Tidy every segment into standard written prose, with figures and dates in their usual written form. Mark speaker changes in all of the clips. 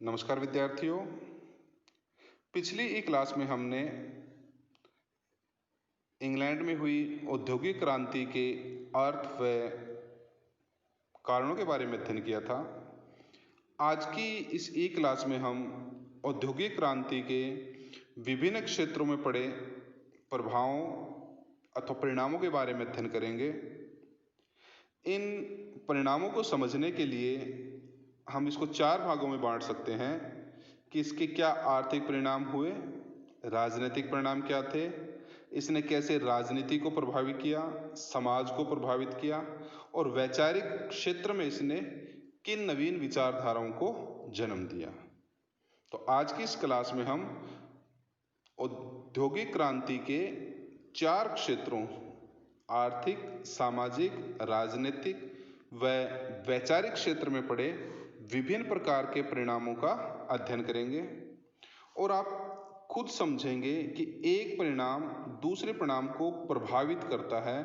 Speaker 1: नमस्कार विद्यार्थियों। पिछली ई क्लास में हमने इंग्लैंड में हुई औद्योगिक क्रांति के अर्थ व कारणों के बारे में अध्ययन किया था। आज की इस ई क्लास में हम औद्योगिक क्रांति के विभिन्न क्षेत्रों में पड़े प्रभावों अथवा परिणामों के बारे में अध्ययन करेंगे। इन परिणामों को समझने के लिए हम इसको 4 भागों में बांट सकते हैं कि इसके क्या आर्थिक परिणाम हुए, राजनीतिक परिणाम क्या थे, इसने कैसे राजनीति को प्रभावित किया, समाज को प्रभावित किया और वैचारिक क्षेत्र में इसने किन नवीन विचारधाराओं को जन्म दिया। तो आज की इस क्लास में हम औद्योगिक क्रांति के 4 क्षेत्रों आर्थिक, सामाजिक, राजनीतिक व वैचारिक क्षेत्र में पड़े विभिन्न प्रकार के परिणामों का अध्ययन करेंगे और आप खुद समझेंगे कि एक परिणाम दूसरे परिणाम को प्रभावित करता है।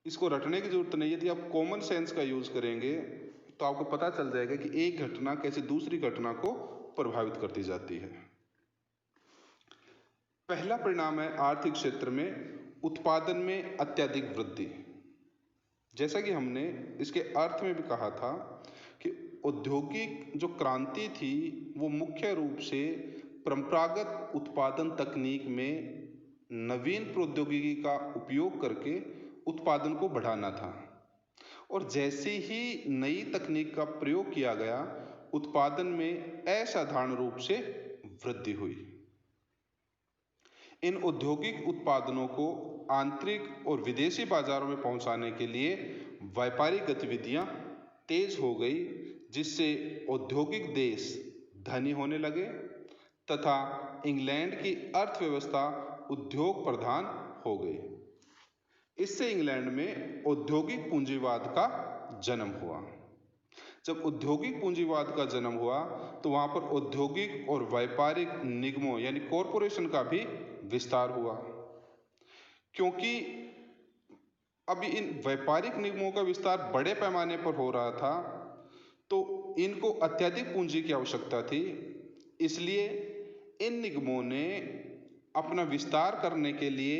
Speaker 1: इसको रटने की जरूरत नहीं है। यदि आप कॉमन सेंस का यूज करेंगे तो आपको पता चल जाएगा कि एक घटना कैसे दूसरी घटना को प्रभावित करती जाती है। पहला परिणाम है आर्थिक क्षेत्र में उत्पादन में अत्यधिक वृद्धि। जैसा कि हमने इसके अर्थ में भी कहा था कि औद्योगिक जो क्रांति थी वो मुख्य रूप से परंपरागत उत्पादन तकनीक में नवीन प्रौद्योगिकी का उपयोग करके उत्पादन को बढ़ाना था और जैसे ही नई तकनीक का प्रयोग किया गया उत्पादन में असाधारण रूप से वृद्धि हुई। इन औद्योगिक उत्पादनों को आंतरिक और विदेशी बाजारों में पहुंचाने के लिए व्यापारिक गतिविधियां तेज हो गई, जिससे औद्योगिक देश धनी होने लगे तथा इंग्लैंड की अर्थव्यवस्था उद्योग प्रधान हो गई। इससे इंग्लैंड में औद्योगिक पूंजीवाद का जन्म हुआ। जब औद्योगिक पूंजीवाद का जन्म हुआ तो वहां पर औद्योगिक और व्यापारिक निगमों यानी कॉरपोरेशन का भी विस्तार हुआ, क्योंकि अभी इन व्यापारिक निगमों का विस्तार बड़े पैमाने पर हो रहा था तो इनको अत्यधिक पूंजी की आवश्यकता थी। इसलिए इन निगमों ने अपना विस्तार करने के लिए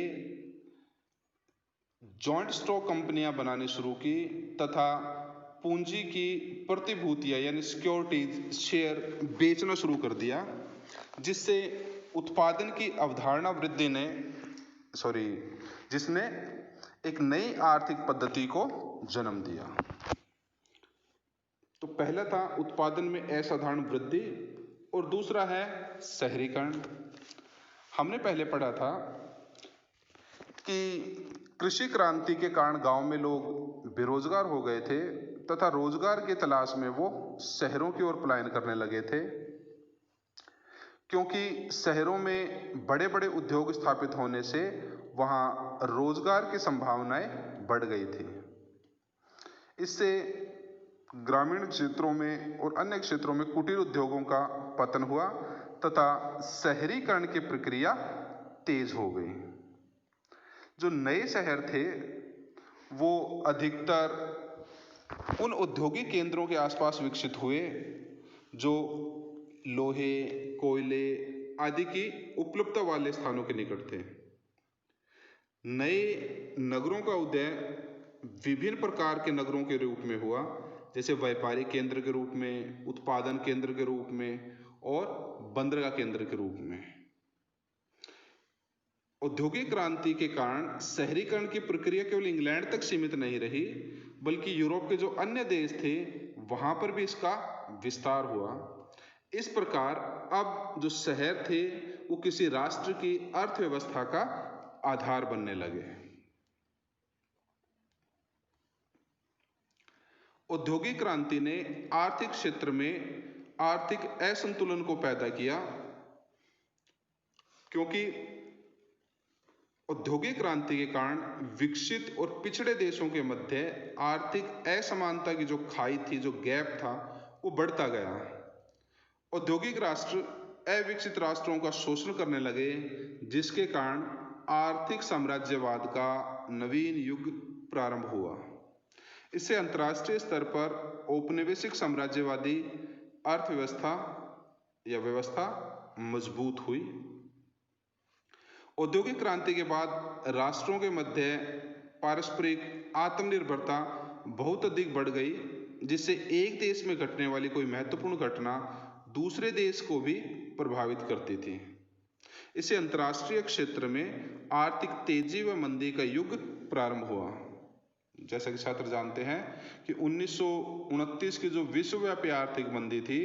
Speaker 1: जॉइंट स्टॉक कंपनियां बनानी शुरू की तथा पूंजी की प्रतिभूतियां यानी सिक्योरिटीज शेयर बेचना शुरू कर दिया, जिससे उत्पादन की अवधारणा वृद्धि ने जिसने एक नई आर्थिक पद्धति को जन्म दिया। तो पहला था उत्पादन में असाधारण वृद्धि और दूसरा है शहरीकरण। हमने पहले पढ़ा था कि कृषि क्रांति के कारण गांव में लोग बेरोजगार हो गए थे तथा रोजगार की तलाश में वो शहरों की ओर पलायन करने लगे थे, क्योंकि शहरों में बड़े बड़े उद्योग स्थापित होने से वहां रोजगार की संभावनाएं बढ़ गई थी। इससे ग्रामीण क्षेत्रों में और अन्य क्षेत्रों में कुटीर उद्योगों का पतन हुआ तथा शहरीकरण की प्रक्रिया तेज हो गई। जो नए शहर थे वो अधिकतर उन औद्योगिक केंद्रों के आसपास विकसित हुए जो लोहे, कोयले आदि की उपलब्धता वाले स्थानों के निकट थे। नए नगरों का उदय विभिन्न प्रकार के नगरों के रूप में हुआ, जैसे व्यापारिक केंद्र के रूप में, उत्पादन केंद्र के रूप में और बंदरगाह केंद्र के रूप में। औद्योगिक क्रांति के कारण शहरीकरण की प्रक्रिया केवल इंग्लैंड तक सीमित नहीं रही, बल्कि यूरोप के जो अन्य देश थे वहां पर भी इसका विस्तार हुआ। इस प्रकार अब जो शहर थे वो किसी राष्ट्र की अर्थव्यवस्था का आधार बनने लगे। औद्योगिक क्रांति ने आर्थिक क्षेत्र में आर्थिक असंतुलन को पैदा किया, क्योंकि औद्योगिक क्रांति के कारण विकसित और पिछड़े देशों के मध्य आर्थिक असमानता की जो खाई थी, जो गैप था, वो बढ़ता गया। औद्योगिक राष्ट्र अविकसित राष्ट्रों का शोषण करने लगे, जिसके कारण आर्थिक साम्राज्यवाद का नवीन युग प्रारंभ हुआ। इससे अंतर्राष्ट्रीय स्तर पर औपनिवेशिक साम्राज्यवादी अर्थव्यवस्था या व्यवस्था मजबूत हुई। औद्योगिक क्रांति के बाद राष्ट्रों के मध्य पारस्परिक आत्मनिर्भरता बहुत अधिक बढ़ गई, जिससे एक देश में घटने वाली कोई महत्वपूर्ण घटना दूसरे देश को भी प्रभावित करती थी। इससे अंतर्राष्ट्रीय क्षेत्र में आर्थिक तेजी व मंदी का युग प्रारंभ हुआ। जैसा कि छात्र जानते हैं कि 1929 की जो विश्वव्यापी आर्थिक मंदी थी,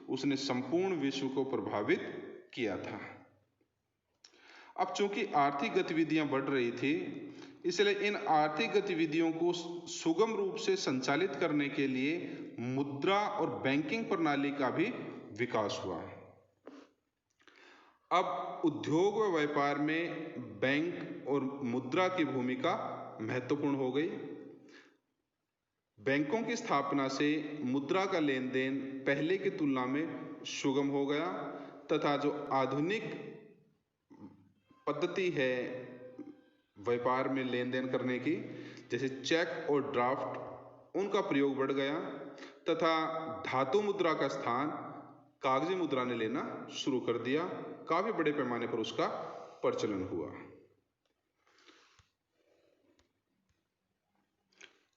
Speaker 1: उसने संपूर्ण विश्व को प्रभावित किया था। अब चूंकि आर्थिक गतिविधियां बढ़ रही थी, इसलिए इन आर्थिक गतिविधियों को सुगम रूप से संचालित करने के लिए मुद्रा और बैंकिंग प्रणाली का भी विकास हुआ। अब उद्योग व व्यापार में बैंक और मुद्रा की भूमिका महत्वपूर्ण हो गई। बैंकों की स्थापना से मुद्रा का लेन देन पहले की तुलना में सुगम हो गया तथा जो आधुनिक पद्धति है व्यापार में लेन देन करने की, जैसे चेक और ड्राफ्ट, उनका प्रयोग बढ़ गया तथा धातु मुद्रा का स्थान कागजी मुद्रा ने लेना शुरू कर दिया। काफी बड़े पैमाने पर उसका प्रचलन हुआ।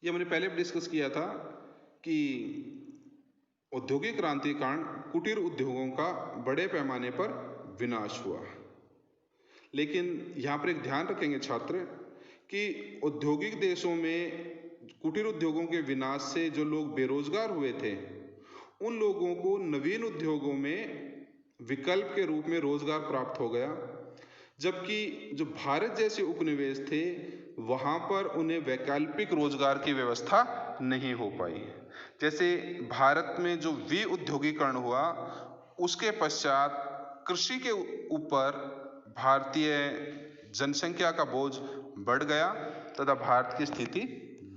Speaker 1: ये मैंने पहले भी डिस्कस किया था कि औद्योगिक क्रांति के कारण कुटीर उद्योगों का बड़े पैमाने पर विनाश हुआ। लेकिन यहाँ पर एक ध्यान रखेंगे छात्र कि औद्योगिक देशों में कुटीर उद्योगों के विनाश से जो लोग बेरोजगार हुए थे, उन लोगों को नवीन उद्योगों में विकल्प के रूप में रोजगार प्राप्त हो गया, जबकि जो भारत जैसे उपनिवेश थे वहां पर उन्हें वैकल्पिक रोजगार की व्यवस्था नहीं हो पाई। जैसे भारत में जो विउद्योगीकरण हुआ, उसके पश्चात कृषि के ऊपर भारतीय जनसंख्या का बोझ बढ़ गया तथा भारत की स्थिति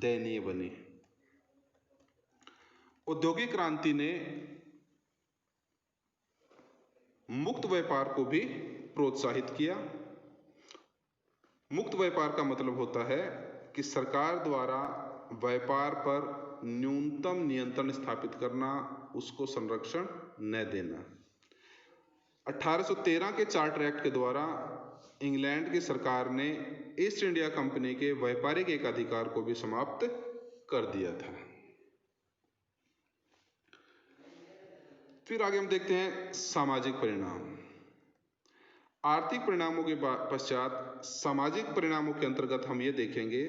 Speaker 1: दयनीय बनी। औद्योगिक क्रांति ने मुक्त व्यापार को भी प्रोत्साहित किया। मुक्त व्यापार का मतलब होता है कि सरकार द्वारा व्यापार पर न्यूनतम नियंत्रण स्थापित करना, उसको संरक्षण न देना। 1813 के चार्टर एक्ट के द्वारा इंग्लैंड की सरकार ने ईस्ट इंडिया कंपनी के व्यापारिक एकाधिकार को भी समाप्त कर दिया था। फिर आगे हम देखते हैं सामाजिक परिणाम। आर्थिक परिणामों के पश्चात सामाजिक परिणामों के अंतर्गत हम ये देखेंगे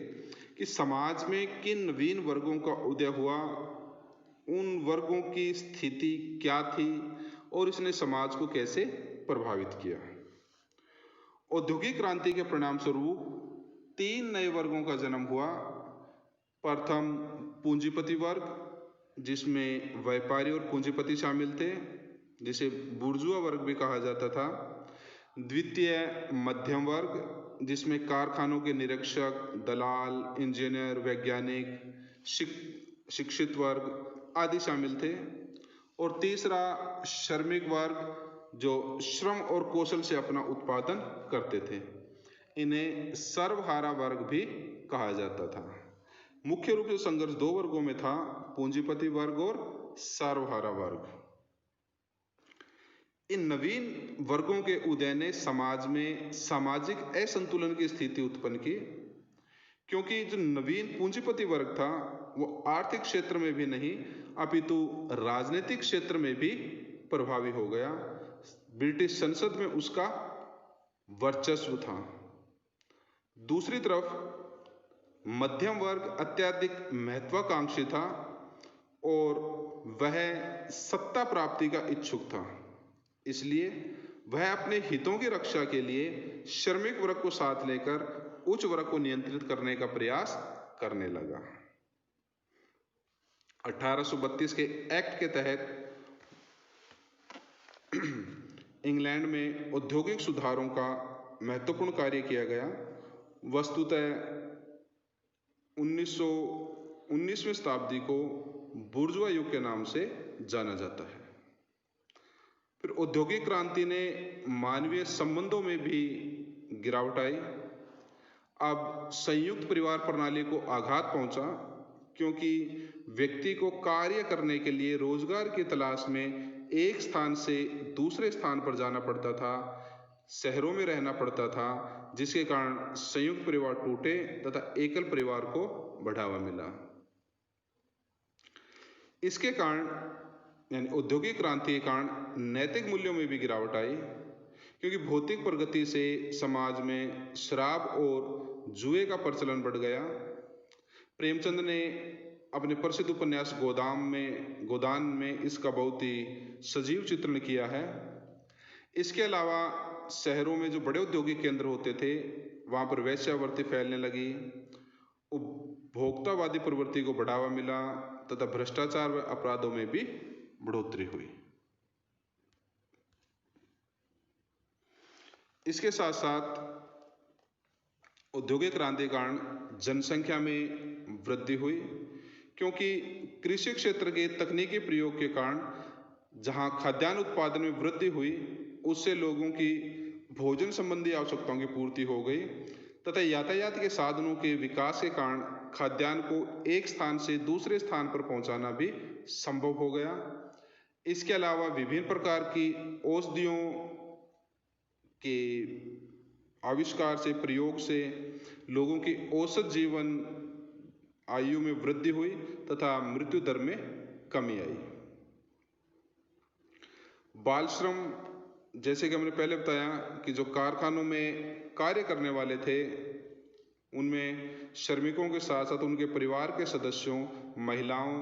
Speaker 1: कि समाज में किन नवीन वर्गों का उदय हुआ, उन वर्गों की स्थिति क्या थी और इसने समाज को कैसे प्रभावित किया। औद्योगिक क्रांति के परिणाम स्वरूप 3 नए वर्गों का जन्म हुआ। प्रथम पूंजीपति वर्ग, जिसमें व्यापारी और पूंजीपति शामिल थे, जिसे बुर्जुआ वर्ग भी कहा जाता था। द्वितीय मध्यम वर्ग, जिसमें कारखानों के निरीक्षक, दलाल, इंजीनियर, वैज्ञानिक, शिक्षित वर्ग आदि शामिल थे। और तीसरा श्रमिक वर्ग, जो श्रम और कौशल से अपना उत्पादन करते थे। इन्हें सर्वहारा वर्ग भी कहा जाता था। मुख्य रूप से संघर्ष 2 वर्गों में था, पूंजीपति वर्ग और सर्वहारा वर्ग। इन नवीन वर्गों के उदय ने समाज में सामाजिक असंतुलन की स्थिति उत्पन्न की, क्योंकि जो नवीन पूंजीपति वर्ग था वो आर्थिक क्षेत्र में भी नहीं अपितु राजनीतिक क्षेत्र में भी प्रभावी हो गया। ब्रिटिश संसद में उसका वर्चस्व था। दूसरी तरफ मध्यम वर्ग अत्यधिक महत्वाकांक्षी था और वह सत्ता प्राप्ति का इच्छुक था। इसलिए वह अपने हितों की रक्षा के लिए श्रमिक वर्ग को साथ लेकर उच्च वर्ग को नियंत्रित करने का प्रयास करने लगा। 1832 के एक्ट के तहत इंग्लैंड में औद्योगिक सुधारों का महत्वपूर्ण कार्य किया गया। वस्तुतः 19वीं शताब्दी को बुर्जुआ युग के नाम से जाना जाता है। फिर औद्योगिक क्रांति ने मानवीय संबंधों में भी गिरावट आई। अब संयुक्त परिवार प्रणाली को आघात पहुंचा, क्योंकि व्यक्ति को कार्य करने के लिए रोजगार की तलाश में एक स्थान से दूसरे स्थान पर जाना पड़ता था, शहरों में रहना पड़ता था, जिसके कारण संयुक्त परिवार टूटे तथा एकल परिवार को बढ़ावा मिला। इसके कारण यानी औद्योगिक क्रांति के कारण नैतिक मूल्यों में भी गिरावट आई, क्योंकि भौतिक प्रगति से समाज में शराब और जुए का प्रचलन बढ़ गया। प्रेमचंद ने अपने प्रसिद्ध उपन्यास गोदान में इसका बहुत ही सजीव चित्रण किया है। इसके अलावा शहरों में जो बड़े औद्योगिक केंद्र होते थे, वहाँ पर वेश्यावृत्ति फैलने लगी, उपभोक्तावादी प्रवृत्ति को बढ़ावा मिला तथा भ्रष्टाचार व अपराधों में भी बढ़ोतरी हुई। इसके साथ साथ औद्योगिक क्रांति के कारण जनसंख्या में वृद्धि हुई, क्योंकि कृषि क्षेत्र के तकनीकी प्रयोग के कारण जहां खाद्यान्न उत्पादन में वृद्धि हुई, उससे लोगों की भोजन संबंधी आवश्यकताओं की पूर्ति हो गई तथा यातायात के साधनों के विकास के कारण खाद्यान्न को एक स्थान से दूसरे स्थान पर पहुंचाना भी संभव हो गया। इसके अलावा विभिन्न प्रकार की औषधियों के आविष्कार से, प्रयोग से लोगों की औसत जीवन आयु में वृद्धि हुई तथा मृत्यु दर में कमी आई। बाल श्रम, जैसे कि हमने पहले बताया कि जो कारखानों में कार्य करने वाले थे, उनमें श्रमिकों के साथ साथ उनके परिवार के सदस्यों, महिलाओं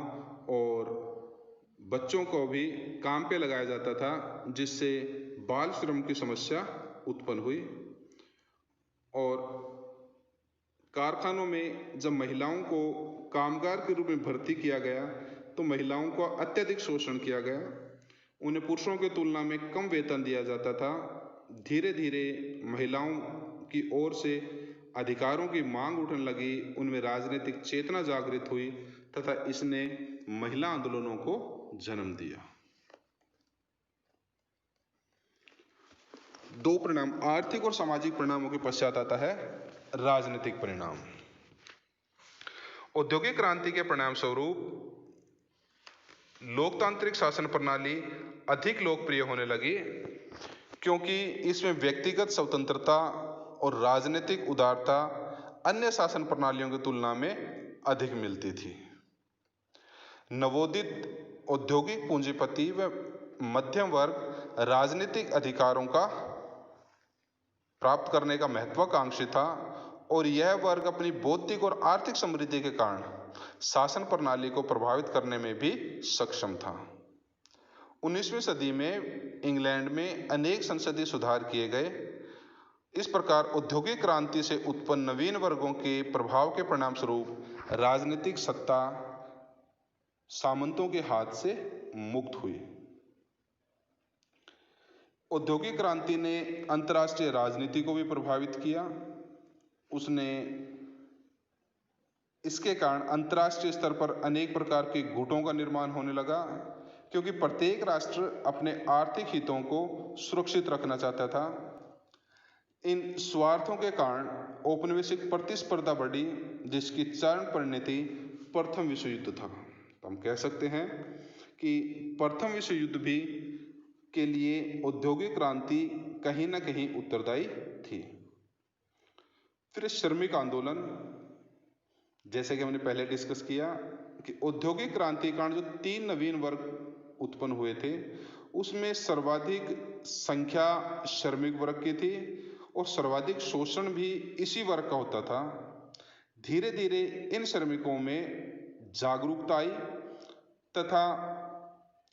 Speaker 1: और बच्चों को भी काम पे लगाया जाता था, जिससे बाल श्रम की समस्या उत्पन्न हुई। और कारखानों में जब महिलाओं को कामगार के रूप में भर्ती किया गया, तो महिलाओं को अत्यधिक शोषण किया गया। उन्हें पुरुषों की तुलना में कम वेतन दिया जाता था। धीरे धीरे महिलाओं की ओर से अधिकारों की मांग उठने लगी, उनमें राजनीतिक चेतना जागृत हुई तथा इसने महिला आंदोलनों को जन्म दिया। दो परिणाम, आर्थिक और सामाजिक परिणामों के पश्चात आता है राजनीतिक परिणाम। औद्योगिक क्रांति के परिणाम स्वरूप लोकतांत्रिक शासन प्रणाली अधिक लोकप्रिय होने लगी, क्योंकि इसमें व्यक्तिगत स्वतंत्रता और राजनीतिक उदारता अन्य शासन प्रणालियों की तुलना में अधिक मिलती थी। नवोदित औद्योगिक पूंजीपति व मध्यम वर्ग राजनीतिक अधिकारों का प्राप्त करने का महत्वाकांक्षी था और यह वर्ग अपनी बौद्धिक और आर्थिक समृद्धि के कारण शासन प्रणाली को प्रभावित करने में भी सक्षम था। 19वीं सदी में इंग्लैंड में अनेक संसदीय सुधार किए गए। इस प्रकार औद्योगिक क्रांति से उत्पन्न नवीन वर्गों के प्रभाव के परिणाम स्वरूप राजनीतिक सत्ता सामंतों के हाथ से मुक्त हुई। औद्योगिक क्रांति ने अंतर्राष्ट्रीय राजनीति को भी प्रभावित किया। इसके कारण अंतर्राष्ट्रीय स्तर पर अनेक प्रकार के गुटों का निर्माण होने लगा, क्योंकि प्रत्येक राष्ट्र अपने आर्थिक हितों को सुरक्षित रखना चाहता था। इन स्वार्थों के कारण औपनिवेशिक प्रतिस्पर्धा बढ़ी, जिसकी चरम परिणति प्रथम विश्व युद्ध था। तो हम कह सकते हैं कि प्रथम विश्व युद्ध भी के लिए औद्योगिक क्रांति कहीं ना कहीं उत्तरदायी थी। फिर श्रमिक आंदोलन, जैसे कि हमने पहले डिस्कस किया कि औद्योगिक क्रांति के कारण जो 3 नवीन वर्ग उत्पन्न हुए थे, उसमें सर्वाधिक संख्या श्रमिक वर्ग की थी और सर्वाधिक शोषण भी इसी वर्ग का होता था। धीरे धीरे इन श्रमिकों में जागरूकता आई तथा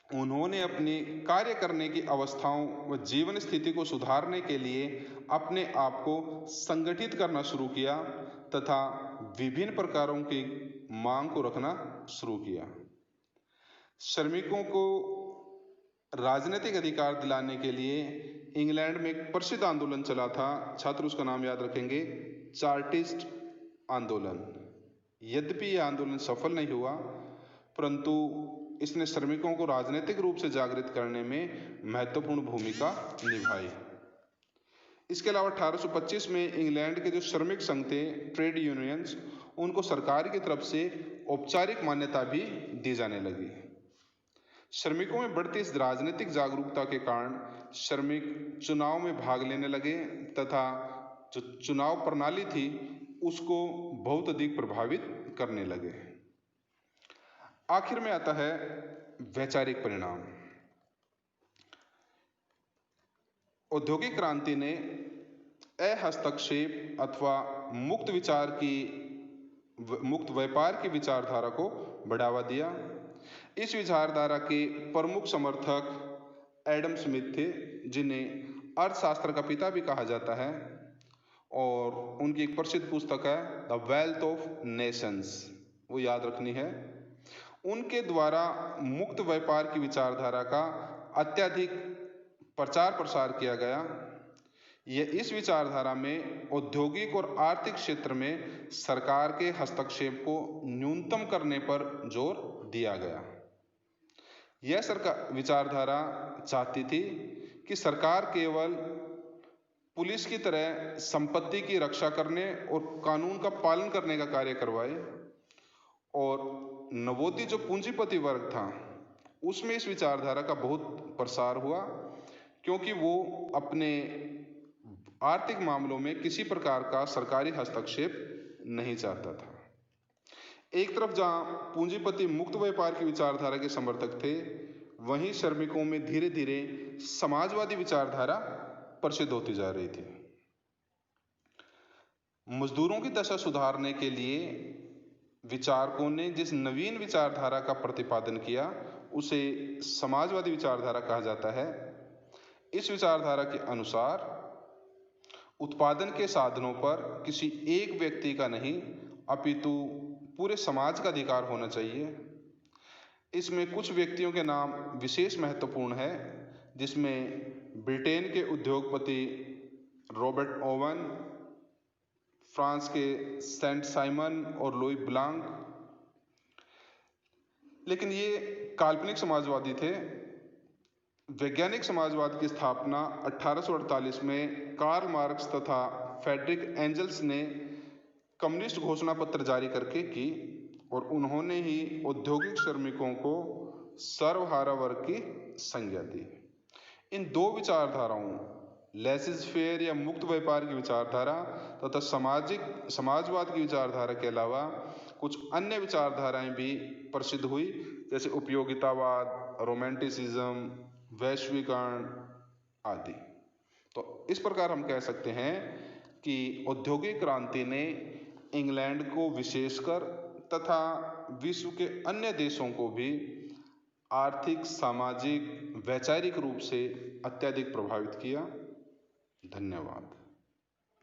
Speaker 1: उन्होंने अपनी कार्य करने की अवस्थाओं व जीवन स्थिति को सुधारने के लिए अपने आप को संगठित करना शुरू किया तथा विभिन्न प्रकारों की मांग को रखना शुरू किया। श्रमिकों को राजनीतिक अधिकार दिलाने के लिए इंग्लैंड में एक प्रसिद्ध आंदोलन चला था। छात्र उसका नाम याद रखेंगे, चार्टिस्ट आंदोलन। यद्यपि यह आंदोलन सफल नहीं हुआ, परंतु इसने श्रमिकों को राजनीतिक रूप से जागृत करने में महत्वपूर्ण भूमिका निभाई। इसके अलावा 1825 में इंग्लैंड के जो श्रमिक संघ थे, ट्रेड यूनियंस, उनको सरकार की तरफ से औपचारिक मान्यता भी दी जाने लगी। श्रमिकों में बढ़ती इस राजनीतिक जागरूकता के कारण श्रमिक चुनाव में भाग लेने लगे तथा जो चुनाव प्रणाली थी उसको बहुत अधिक प्रभावित करने लगे। आखिर में आता है वैचारिक परिणाम। औद्योगिक क्रांति ने अहस्तक्षेप अथवा मुक्त व्यापार की विचारधारा को बढ़ावा दिया। इस विचारधारा के प्रमुख समर्थक एडम स्मिथ थे, जिन्हें अर्थशास्त्र का पिता भी कहा जाता है, और उनकी एक प्रसिद्ध पुस्तक है द वेल्थ ऑफ नेशंस, वो याद रखनी है। उनके द्वारा मुक्त व्यापार की विचारधारा का अत्यधिक प्रचार प्रसार किया गया। इस विचारधारा में औद्योगिक और आर्थिक क्षेत्र में सरकार के हस्तक्षेप को न्यूनतम करने पर जोर दिया गया। यह विचारधारा चाहती थी कि सरकार केवल पुलिस की तरह संपत्ति की रक्षा करने और कानून का पालन करने का कार्य करवाए, और नवोदित जो पूंजीपति वर्ग था उसमें इस विचारधारा का बहुत प्रसार हुआ, क्योंकि वो अपने आर्थिक मामलों में किसी प्रकार का सरकारी हस्तक्षेप नहीं चाहता था। एक तरफ जहां पूंजीपति मुक्त व्यापार की विचारधारा के समर्थक थे, वहीं श्रमिकों में धीरे धीरे समाजवादी विचारधारा प्रसिद्ध होती जा रही थी। मजदूरों की दशा सुधारने के लिए विचारकों ने जिस नवीन विचारधारा का प्रतिपादन किया उसे समाजवादी विचारधारा कहा जाता है। इस विचारधारा के अनुसार उत्पादन के साधनों पर किसी एक व्यक्ति का नहीं अपितु पूरे समाज का अधिकार होना चाहिए। इसमें कुछ व्यक्तियों के नाम विशेष महत्वपूर्ण है, जिसमें ब्रिटेन के उद्योगपति रॉबर्ट ओवन, फ्रांस के सेंट साइमन और लुई ब्लांक। लेकिन ये काल्पनिक समाजवादी थे। वैज्ञानिक समाजवाद की स्थापना 1848 में कार्ल मार्क्स तथा फ्रेडरिक एंजल्स ने कम्युनिस्ट घोषणा पत्र जारी करके की, और उन्होंने ही औद्योगिक श्रमिकों को सर्वहारा वर्ग की संज्ञा दी। इन दो विचारधाराओं, लेसिज फेयर या मुक्त व्यापार की विचारधारा तथा समाजवाद की विचारधारा के अलावा कुछ अन्य विचारधाराएं भी प्रसिद्ध हुई, जैसे उपयोगितावाद, रोमांटिसिज्म, वैश्वीकरण आदि। तो इस प्रकार हम कह सकते हैं कि औद्योगिक क्रांति ने इंग्लैंड को विशेषकर तथा विश्व के अन्य देशों को भी आर्थिक, सामाजिक, वैचारिक रूप से अत्यधिक प्रभावित किया। धन्यवाद।